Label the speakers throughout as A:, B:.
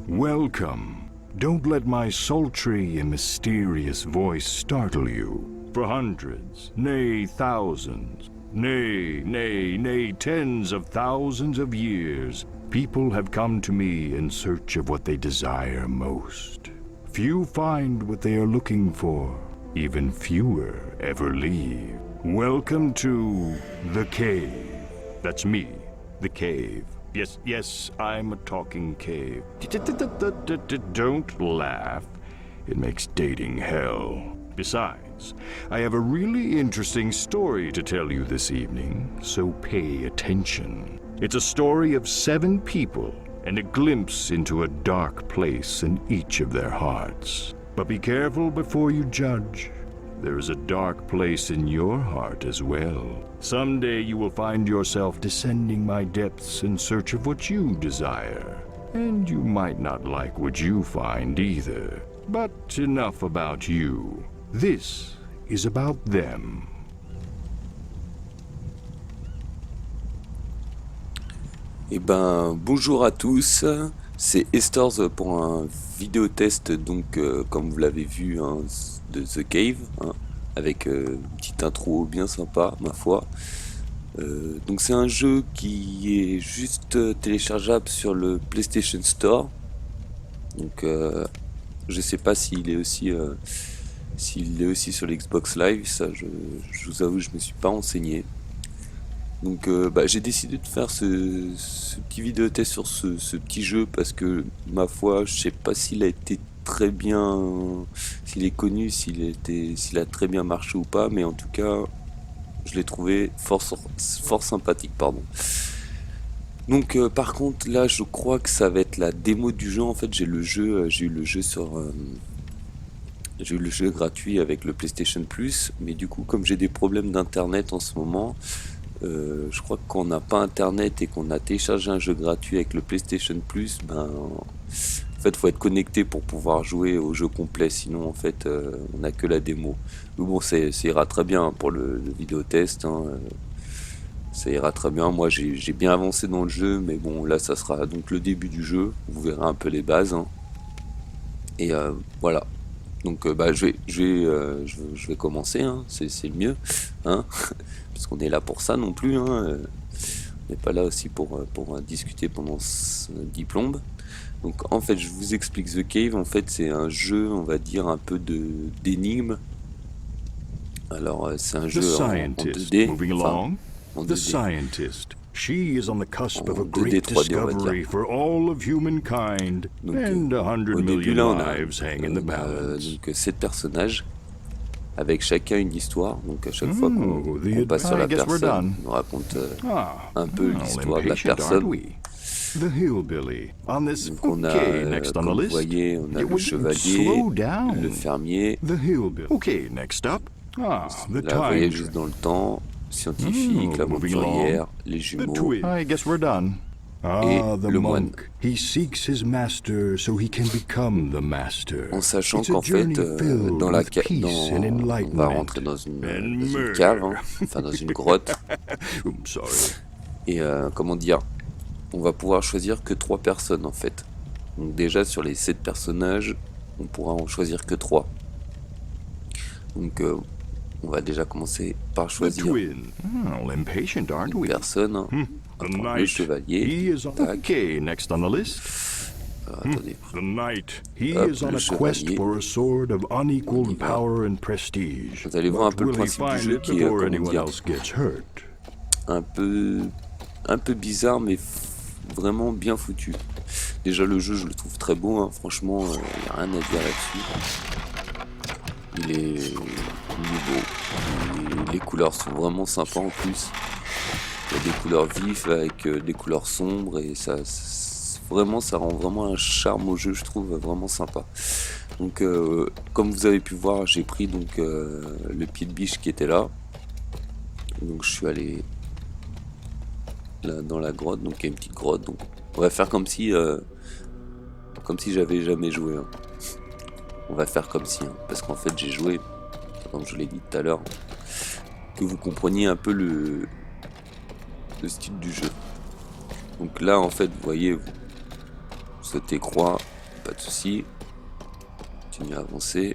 A: Welcome. Don't let my sultry and mysterious voice startle you. For hundreds, nay thousands, nay, tens of thousands of years, people have come to me in search of what they desire most. Few find what they are looking for. Even fewer ever leave. Welcome to the cave. That's me, the cave. Yes, I'm a talking cave. Don't laugh. It makes dating hell. Besides, I have a really interesting story to tell you this evening, so pay attention. It's a story of 7 people and a glimpse into a dark place in each of their hearts. But be careful before you judge. There is a dark place in your heart as well. Someday you will find yourself descending my depths in search of what you desire. And you might not like what you find either. But enough about you. This is about them.
B: Eh ben, bonjour à tous, c'est Estors pour un vidéo test, donc comme vous l'avez vu, hein, de The Cave, hein, avec une petite intro bien sympa, ma foi. Donc c'est un jeu qui est juste téléchargeable sur le PlayStation Store. Donc je sais pas s'il est aussi sur l'Xbox Live, ça je vous avoue, je me suis pas renseigné. Donc j'ai décidé de faire ce petit vidéo test sur ce petit jeu parce que ma foi, je sais pas s'il a été très bien, s'il est connu, s'il a très bien marché ou pas, mais en tout cas je l'ai trouvé fort sympathique, pardon. Donc par contre là je crois que ça va être la démo du jeu. En fait j'ai eu le jeu gratuit avec le PlayStation Plus, mais du coup comme j'ai des problèmes d'internet en ce moment, je crois que quand on n'a pas internet et qu'on a téléchargé un jeu gratuit avec le PlayStation Plus, en fait faut être connecté pour pouvoir jouer au jeu complet, sinon en fait on n'a que la démo. Mais bon, ça ira très bien pour le vidéo test, hein, ça ira très bien. Moi j'ai bien avancé dans le jeu, mais bon là ça sera donc le début du jeu, vous verrez un peu les bases, hein. Et voilà. Donc je vais commencer, hein. C'est le mieux, hein. Parce qu'on est là pour ça non plus, hein. On n'est pas là aussi pour discuter pendant 10 plombes. Donc en fait je vous explique The Cave. En fait c'est un jeu, on va dire, un peu d'énigmes. Alors c'est un jeu en 2D, enfin, en 2D.
A: She is on the cusp of a great discovery for all of humankind, and 100 million lives hang in the balance.
B: Donc 7 personnages, avec chacun une histoire. Donc à chaque fois qu'on passe sur la personne, on nous raconte un peu l'histoire de la personne. Donc on a, comme vous voyez, on a le chevalier, le fermier. Là vous voyez juste dans le temps, scientifique, l'aventurière, les jumeaux et le moine. En sachant qu'en fait, on va rentrer dans une cave, hein, enfin dans une grotte. Et comment dire, on va pouvoir choisir que 3 personnes en fait. Donc déjà sur les 7 personnages, on pourra en choisir que 3. Donc on va déjà commencer par choisir une personne, hein. Le chevalier. Tac. Attendez. Hop, le chevalier. Vous allez voir un peu le principe du jeu qui est, comment dire, un peu bizarre, mais vraiment bien foutu. Déjà le jeu je le trouve très beau, hein. Franchement il n'y a rien à dire là-dessus. Il est beau. Les couleurs sont vraiment sympas en plus. Il y a des couleurs vives avec des couleurs sombres et ça rend vraiment un charme au jeu, je trouve vraiment sympa. Donc comme vous avez pu voir, j'ai pris donc le pied de biche qui était là. Donc je suis allé là dans la grotte, donc il y a une petite grotte. Donc on va faire comme si j'avais jamais joué, hein. On va faire comme si, hein, parce qu'en fait j'ai joué, comme je l'ai dit tout à l'heure, que vous compreniez un peu le style du jeu. Donc là en fait vous voyez, vous sautez croix, pas de souci. Continue à avancer.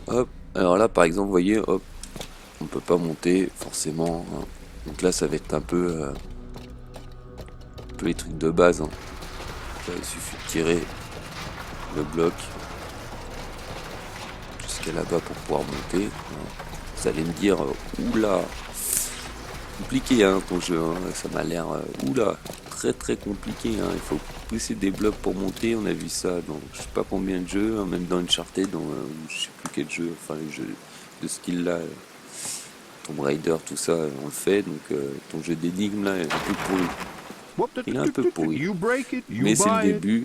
B: Hop, alors là par exemple, vous voyez, hop, on peut pas monter forcément, hein. Donc là ça va être un peu les trucs de base, hein. Là, il suffit de tirer le bloc jusqu'à là-bas pour pouvoir monter. Vous allez me dire, oula, compliqué hein, ton jeu, hein. Ça m'a l'air, oula, très très compliqué, hein. Il faut pousser des blocs pour monter. On a vu ça dans je sais pas combien de jeux, hein, même dans Uncharted, dans je sais plus quel jeu, enfin les jeux de ce style là, Tomb Raider, tout ça, on le fait. Donc ton jeu d'énigmes là est un peu pourri. Il est un peu pourri, mais c'est le début.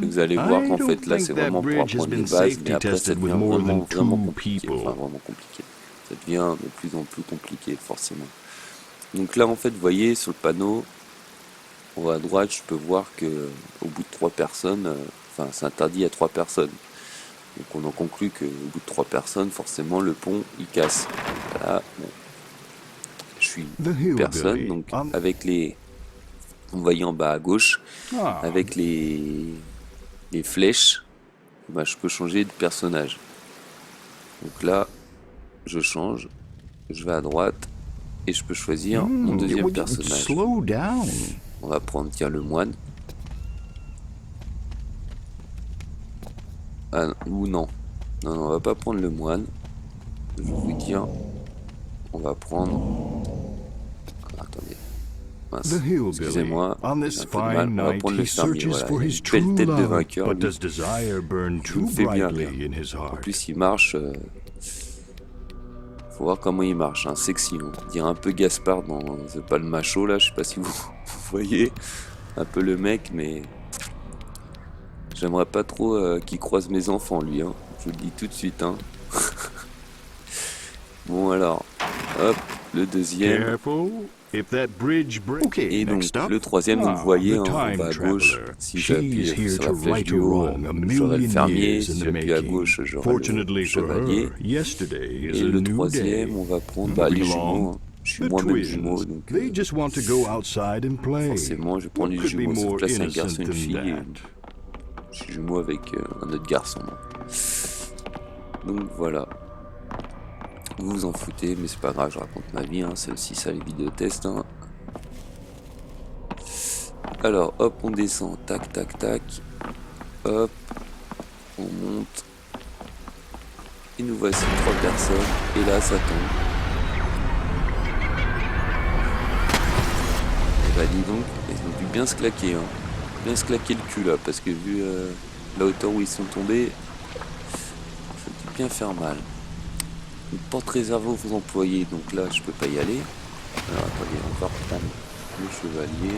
B: Vous allez voir qu'en fait là c'est vraiment pour apprendre les bases, mais après ça devient vraiment compliqué, enfin vraiment compliqué. Ça devient de plus en plus compliqué forcément. Donc là en fait vous voyez sur le panneau en haut à droite, je peux voir que au bout de 3 personnes, enfin c'est interdit à 3 personnes. Donc on en conclut qu'au bout de 3 personnes, forcément le pont il casse. Voilà, bon. Je suis personne, donc avec les, vous voyez en bas à gauche, avec les flèches, bah, je peux changer de personnage. Donc là, je change, je vais à droite et je peux choisir mon deuxième personnage. On va prendre, tiens, le moine. Ah, ou non. Non, on va pas prendre le moine. Je vais vous dire, on va prendre... Attendez. Mince, excusez-moi. On va prendre le fermier, voilà. Une belle tête de vainqueur, lui. Il me fait bien rire. En plus, il marche... Faut voir comment il marche, hein. Sexy, on dirait un peu Gaspard dans The Palmacho, là, je sais pas si vous voyez un peu le mec, mais j'aimerais pas trop qu'il croise mes enfants, lui, hein. Je vous le dis tout de suite, hein. Bon alors, hop, le deuxième. Et donc le troisième, vous voyez en bas à gauche, si j'appuie sur la flèche du haut, j'aurai le fermier, si j'appuie à gauche, j'aurai le chevalier. Et le troisième, on va prendre les jumeaux, hein. Je suis moi-même jumeau, donc forcément je vais prendre les jumeaux, ça place un garçon et une fille, et je suis jumeau avec un autre garçon. Donc voilà. Vous vous en foutez, mais c'est pas grave, je raconte ma vie, hein, c'est aussi ça les vidéotests, hein. Alors, hop, on descend, tac, tac, tac, hop, on monte, et nous voici 3 personnes, et là ça tombe. Et bah dis donc, ils ont dû bien se claquer, hein, bien se claquer le cul là, parce que vu la hauteur où ils sont tombés, ça a dû bien faire mal. Une porte réservée aux employés, donc là je peux pas y aller. Alors attendez, on va reprendre le chevalier.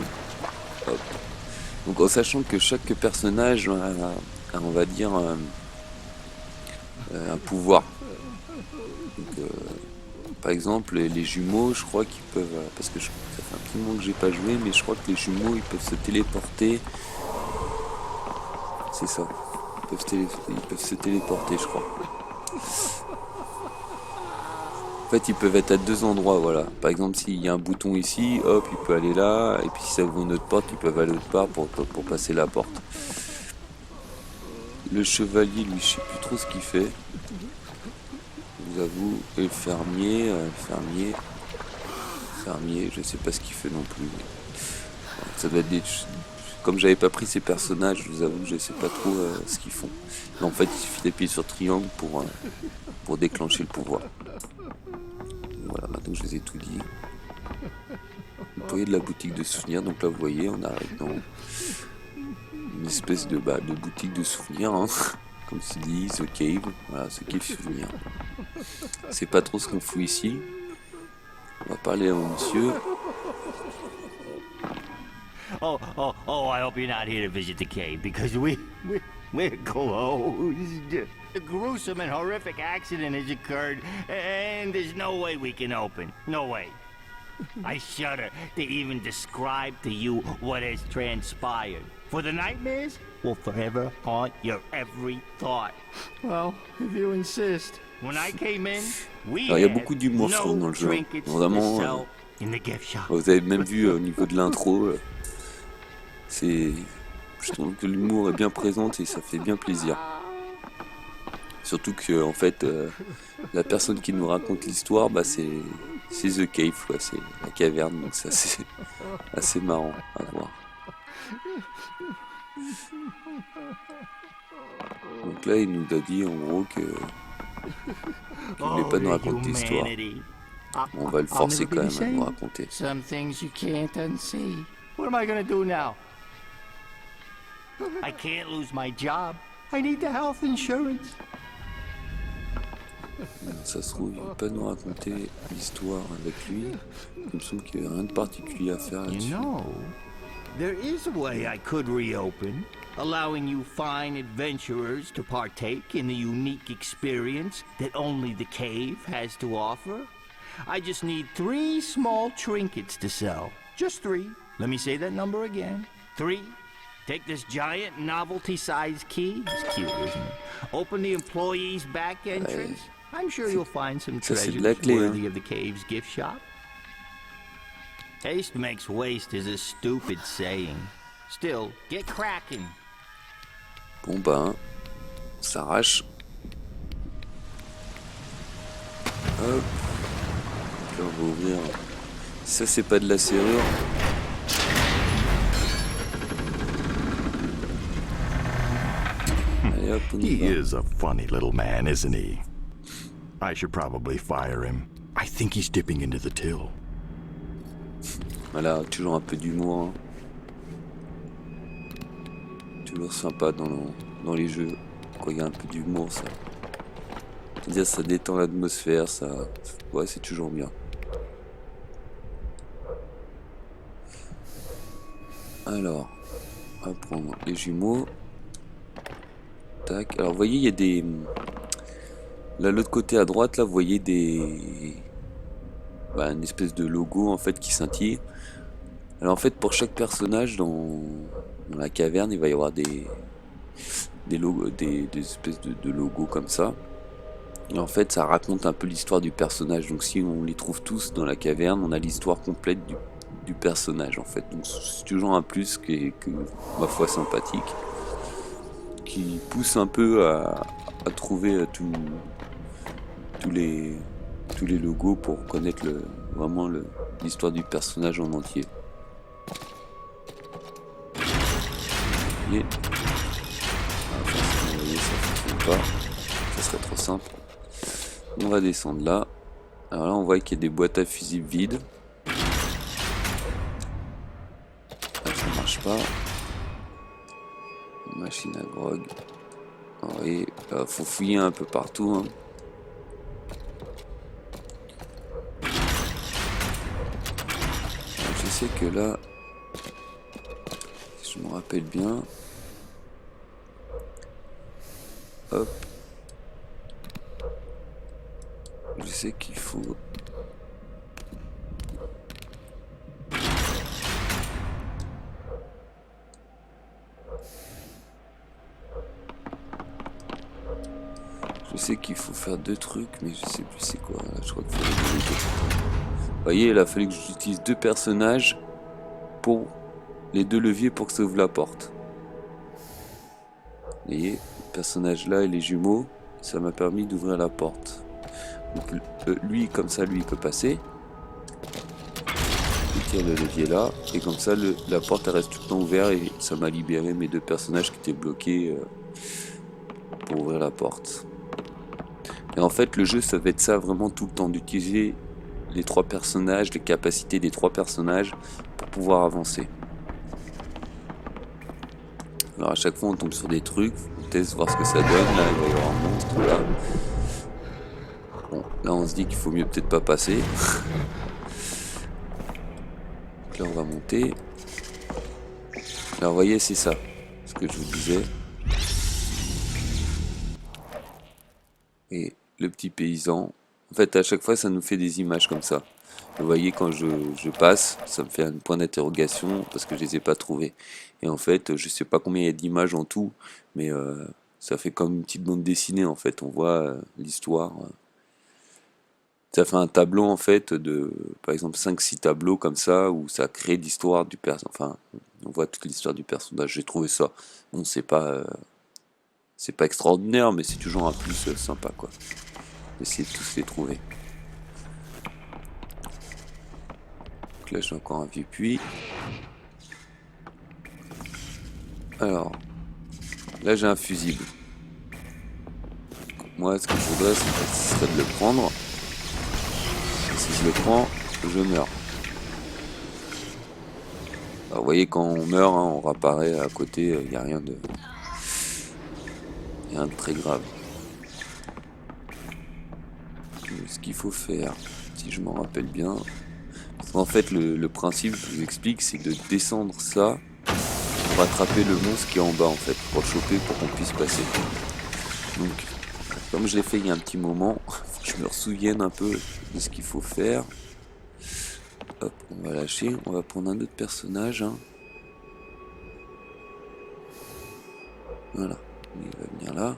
B: Hop. Donc en sachant que chaque personnage a on va dire un pouvoir. Donc, par exemple les jumeaux, je crois qu'ils peuvent, parce que ça fait un petit moment que j'ai pas joué, mais je crois que les jumeaux ils peuvent se téléporter. C'est ça. Ils peuvent se téléporter, je crois. En fait, ils peuvent être à 2 endroits, voilà. Par exemple, s'il y a un bouton ici, hop, il peut aller là. Et puis si ça ouvre une autre porte, ils peuvent aller autre part pour passer la porte. Le chevalier, lui, je sais plus trop ce qu'il fait. Je vous avoue. Et le fermier, je sais pas ce qu'il fait non plus. Ça doit être des... Comme j'avais pas pris ces personnages, je vous avoue que je sais pas trop ce qu'ils font. Mais en fait, il suffit d'appuyer sur triangle pour déclencher le pouvoir. Voilà, maintenant je vous ai tout dit. Vous voyez de la boutique de souvenirs, donc là vous voyez, on arrive dans une espèce de boutique de souvenirs, hein. Comme se dit, The Cave, voilà, The Cave souvenir. C'est pas trop ce qu'on fout ici. On va parler à un monsieur.
C: Oh, I hope you're not here to visit the cave, because we're closed. A gruesome and horrific accident has occurred, and there's no way we can open. No way. I shudder to even describe to you what has transpired. For the nightmares will forever haunt your every thought. Well, if you insist. When I came in, we
B: Alors, il y a beaucoup d'humour dans le jeu. Vraiment, vous avez même vu au niveau de l'intro, c'est Je trouve que l'humour est bien présent et ça fait bien plaisir. Surtout que en fait, la personne qui nous raconte l'histoire, bah c'est The Cave, quoi, c'est la caverne, donc c'est assez marrant à voir. Donc là, il nous a dit en gros qu'il voulait pas nous raconter l'histoire. On va le forcer quand même à nous raconter.
C: Some things you can't unsee. What am I gonna do now? I can't lose my job. I need the health insurance.
B: Ça se trouve, il va pas nous raconter l'histoire avec lui. Il me semble qu'il n'y a rien de particulier à faire là-dessus.
C: You know, there is a way I could reopen, allowing you fine adventurers to partake in the unique experience that only the cave has to offer. I just need 3 small trinkets to sell. Just 3. Let me say that number again. 3. Take this giant novelty-sized key. It's cute, isn't it? Open the employee's back entrance. I'm sure you'll find some treasures worthy of the cave's gift shop. Haste makes waste is a stupid saying. Still, get cracking.
B: Bon ben, on s'arrache. Hop. Là on va ouvrir. Ça c'est pas de la serrure. Allez hop, on y
A: He
B: va.
A: is a funny little man, isn't he? I should probably fire him. I think he's dipping into the till.
B: Voilà, toujours un peu d'humour. Hein. Toujours sympa dans les jeux. Quand il y a un peu d'humour, ça. C'est-à-dire, ça détend l'atmosphère, ça. Ouais, c'est toujours bien. Alors, on va prendre les jumeaux. Tac. Alors, vous voyez, il y a des. Là, l'autre côté à droite, là, vous voyez des. Bah, une espèce de logo en fait qui scintille. Alors en fait pour chaque personnage dans la caverne il va y avoir des logos, des espèces de logos comme ça. Et en fait ça raconte un peu l'histoire du personnage. Donc si on les trouve tous dans la caverne, on a l'histoire complète du personnage en fait. Donc c'est toujours un plus que ma foi sympathique, qui pousse un peu à trouver tous les logos pour connaître vraiment l'histoire du personnage en entier. Et vous voyez, ça fonctionne pas, ça serait trop simple. On va descendre là. Alors là on voit qu'il y a des boîtes à fusibles vides. Là, ça marche pas. Machine à grog. Oui, faut fouiller un peu partout. Hein. Je sais que là, si je me rappelle bien, hop, je sais qu'il faut faire 2 trucs, mais je sais plus c'est quoi. Là, je crois qu'il faut les 2. Vous voyez, il a fallu que j'utilise 2 personnages pour les 2 leviers pour que ça ouvre la porte. Vous voyez, le personnage là et les jumeaux, ça m'a permis d'ouvrir la porte. Donc lui, comme ça, lui il peut passer. Il tire le levier là, et comme ça la porte elle reste tout le temps ouverte et ça m'a libéré mes 2 personnages qui étaient bloqués pour ouvrir la porte. Et en fait le jeu ça va être ça vraiment tout le temps, d'utiliser les 3 personnages, les capacités des 3 personnages pour pouvoir avancer. Alors à chaque fois on tombe sur des trucs, on teste voir ce que ça donne. Là il va y avoir un monstre là. Bon là on se dit qu'il faut mieux peut-être pas passer. Donc là on va monter. Alors vous voyez c'est ça, ce que je vous disais. Et le petit paysan, en fait à chaque fois ça nous fait des images comme ça. Vous voyez quand je passe, ça me fait un point d'interrogation parce que je les ai pas trouvées. Et en fait je sais pas combien il y a d'images en tout, mais ça fait comme une petite bande dessinée en fait. On voit l'histoire. Ça fait un tableau en fait de par exemple 5-6 tableaux comme ça où ça crée l'histoire du personnage. Enfin voit toute l'histoire du personnage. J'ai trouvé ça, bon, c'est pas extraordinaire, mais c'est toujours un plus sympa, quoi. D'essayer de tous les trouver. Donc là, j'ai encore un vieux puits. Alors, là, j'ai un fusible. Moi, ce que je voudrais, ce serait de le prendre. Et si je le prends, je meurs. Alors, vous voyez, quand on meurt, hein, on réapparaît à côté, il n'y a rien de très grave. Ce qu'il faut faire, si je m'en rappelle bien, en fait, le principe, je vous explique, c'est de descendre ça pour attraper le monstre qui est en bas, en fait, pour le choper, pour qu'on puisse passer. Donc, comme je l'ai fait il y a un petit moment, faut que je me souvienne un peu de ce qu'il faut faire. Hop, on va lâcher, on va prendre un autre personnage. Hein. Voilà, il va venir là.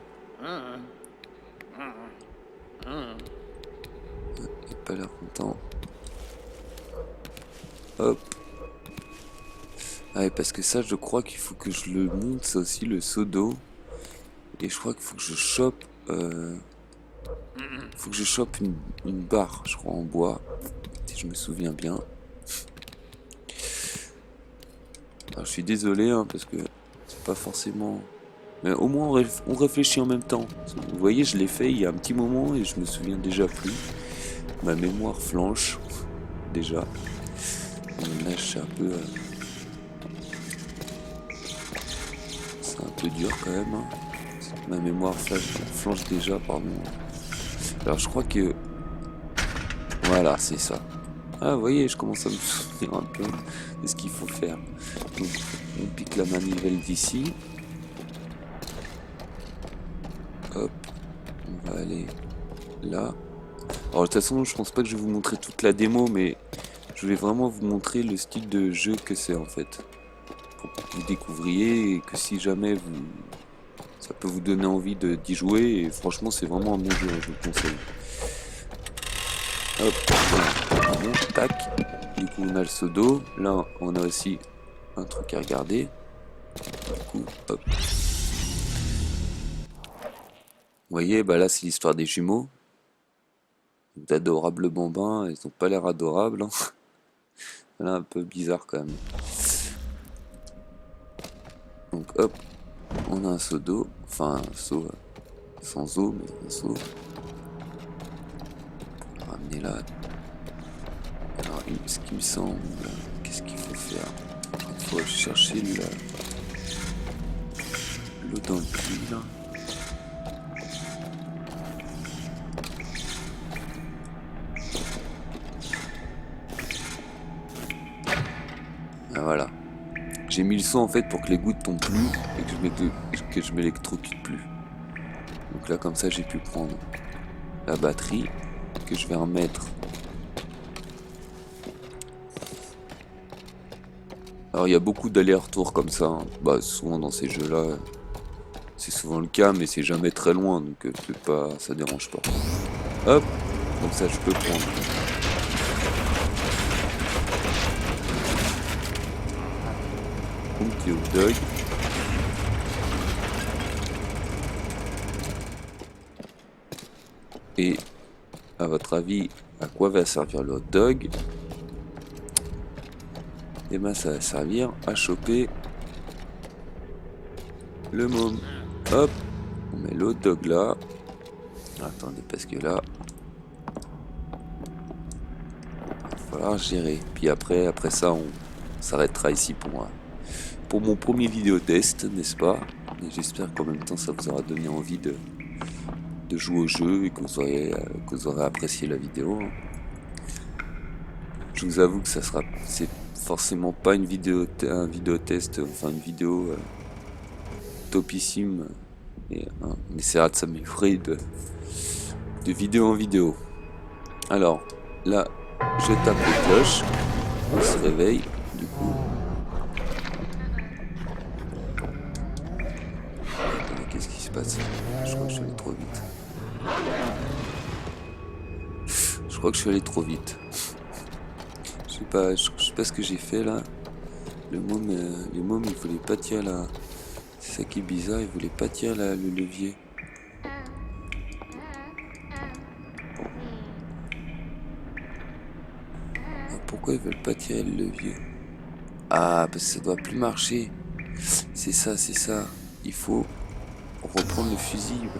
B: Il n'a pas l'air content. Hop. Ah ouais, parce que ça, je crois qu'il faut que je le monte, ça aussi, le seau d'eau. Et je crois qu'il faut que je chope... faut que je chope une barre, je crois, en bois. Si je me souviens bien. Alors, je suis désolé, hein, parce que c'est pas forcément... Mais au moins, on réfléchit en même temps. Vous voyez, je l'ai fait il y a un petit moment et je me souviens déjà plus. Ma mémoire flanche, déjà. Là, je suis un peu... c'est un peu dur, quand même. Hein. Ma mémoire flanche déjà, pardon. Alors, je crois que... Voilà, c'est ça. Ah, vous voyez, je commence à me souvenir un peu de ce qu'il faut faire. Donc, on pique la manivelle d'ici. Hop, on va aller là. Alors de toute façon, je pense pas que je vais vous montrer toute la démo, mais je voulais vraiment vous montrer le style de jeu que c'est en fait. Pour que vous découvriez et que si jamais ça peut vous donner envie d'y jouer. Et franchement, c'est vraiment un bon jeu, je vous le conseille. Hop, voilà. Bon, tac. Du coup, on a le seau d'eau. Là, on a aussi un truc à regarder. Du coup, hop. Vous voyez, bah là c'est l'histoire des jumeaux. D'adorables bambins, ils ont pas l'air adorables. Hein. Là un peu bizarre quand même. Donc hop, on a un seau d'eau. Enfin un seau sans eau, mais un seau. Pour le ramener là. Alors ce qui me semble, qu'est-ce qu'il faut faire? Il faut chercher l'eau dans le puits là. Voilà. J'ai mis le son en fait pour que les gouttes tombent plus et que je m'électrocute plus. Donc là comme ça j'ai pu prendre la batterie que je vais remettre. Alors il y a beaucoup d'allers-retours comme ça. Hein. Bah souvent dans ces jeux là c'est souvent le cas mais c'est jamais très loin donc c'est pas, ça dérange pas. Hop, donc ça je peux prendre. Petit hot dog. Et à votre avis, à quoi va servir le hot dog? Et ben ça va servir à choper le môme. Hop, on met le hot dog là. Attendez parce que là, il va falloir gérer. Puis après ça, on s'arrêtera ici pour mon premier vidéo test, n'est-ce pas? Et j'espère qu'en même temps ça vous aura donné envie de jouer au jeu et que vous aurez apprécié la vidéo. Je vous avoue que c'est forcément pas un vidéo test, enfin une vidéo topissime. Et on essaiera de s'améliorer de vidéo en vidéo. Alors là, je tape les cloches, on se réveille du coup. Qu'est-ce qui se passe? Je crois que je suis allé trop vite. Je sais pas ce que j'ai fait là. les mômes, ils voulaient pas tirer là. C'est ça qui est bizarre, ils voulaient pas tirer là, le levier. Ah, pourquoi ils veulent pas tirer le levier? Ah, parce que ça doit plus marcher. C'est ça, c'est ça. Il faut reprendre le fusible.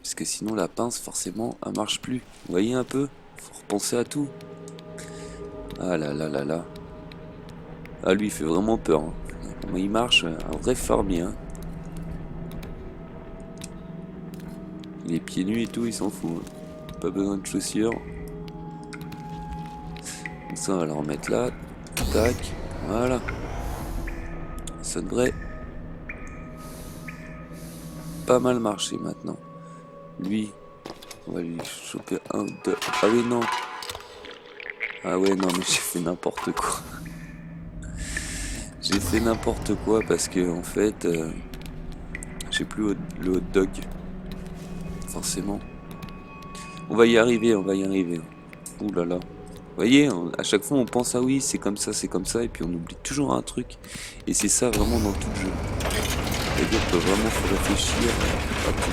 B: Parce que sinon la pince, forcément, elle marche plus. Vous voyez un peu? Faut repenser à tout. Ah là là là là. Ah, lui, il fait vraiment peur. Hein. Comment il marche? Un vrai fermier. Hein. Les pieds nus et tout, il s'en fout. Hein. Pas besoin de chaussures. Comme ça, on va le remettre là. Tac. Voilà. Ça devrait pas mal marcher maintenant. Lui, on va lui choper un, deux. Ah oui, non. Ah ouais, non, mais j'ai fait n'importe quoi. J'ai fait n'importe quoi parce que, en fait, j'ai plus le hot dog. Forcément. On va y arriver, on va y arriver. Ouh là là. Vous voyez, à chaque fois on pense, ah oui, c'est comme ça, et puis on oublie toujours un truc. Et c'est ça vraiment dans tout le jeu. C'est-à-dire que vraiment faut réfléchir à tout.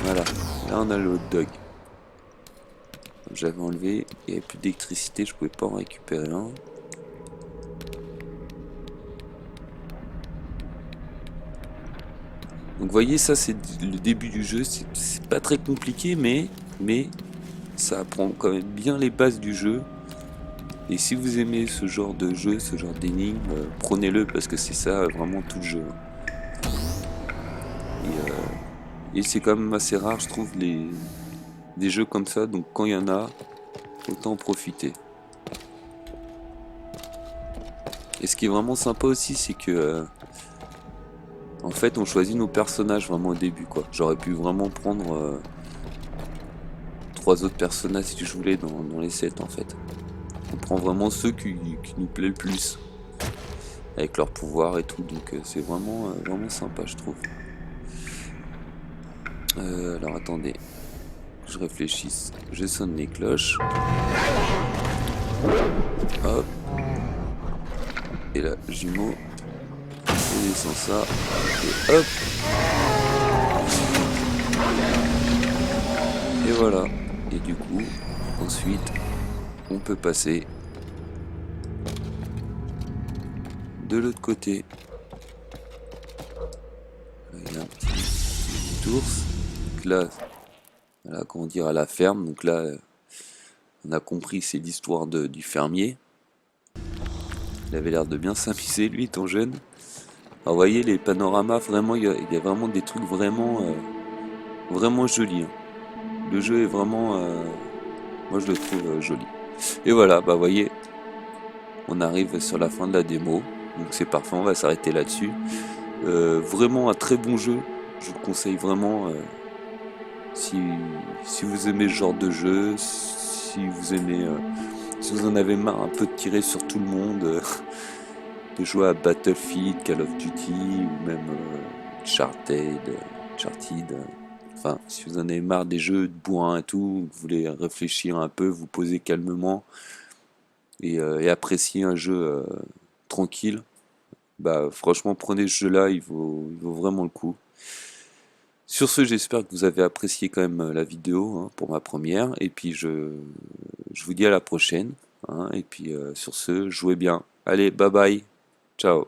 B: Voilà, là on a le hot dog. J'avais enlevé, il n'y avait plus d'électricité, je pouvais pas en récupérer un. Donc vous voyez, ça c'est le début du jeu, c'est pas très compliqué, mais ça apprend quand même bien les bases du jeu. Et si vous aimez ce genre de jeu, ce genre d'énigme, prenez-le parce que c'est ça vraiment tout le jeu. Et c'est quand même assez rare, je trouve, des jeux comme ça. Donc quand il y en a, autant en profiter. Et ce qui est vraiment sympa aussi, c'est que en fait, on choisit nos personnages vraiment au début, quoi. J'aurais pu vraiment prendre 3 autres personnages si je voulais dans les sets, en fait. On prend vraiment ceux qui nous plaisent le plus, avec leur pouvoir et tout, donc c'est vraiment sympa, je trouve. Alors attendez, je réfléchisse, je sonne les cloches. Hop. Et là, jumeau, on descend ça, et hop. Et voilà, et du coup, ensuite, on peut passer de l'autre côté. Il y a un petit ours. Donc là, voilà, comment dire, à la ferme. Donc là, on a compris, c'est l'histoire du fermier. Il avait l'air de bien s'amuser, lui, étant jeune. Alors, vous voyez, les panoramas, vraiment, il y a vraiment des trucs vraiment jolis. Hein. Le jeu est vraiment, moi je le trouve joli. Et voilà, bah vous voyez, on arrive sur la fin de la démo. Donc c'est parfait, on va s'arrêter là-dessus. Vraiment un très bon jeu. Je vous conseille vraiment si vous aimez ce genre de jeu, si vous en avez marre un peu de tirer sur tout le monde, de jouer à Battlefield, Call of Duty ou même Uncharted, enfin si vous en avez marre des jeux de bourrin et tout, vous voulez réfléchir un peu, vous poser calmement et apprécier un jeu tranquille, bah franchement prenez ce jeu là, il vaut vraiment le coup. Sur ce, j'espère que vous avez apprécié quand même la vidéo hein, pour ma première, et puis je vous dis à la prochaine, hein, et puis sur ce, jouez bien. Allez, bye bye, ciao.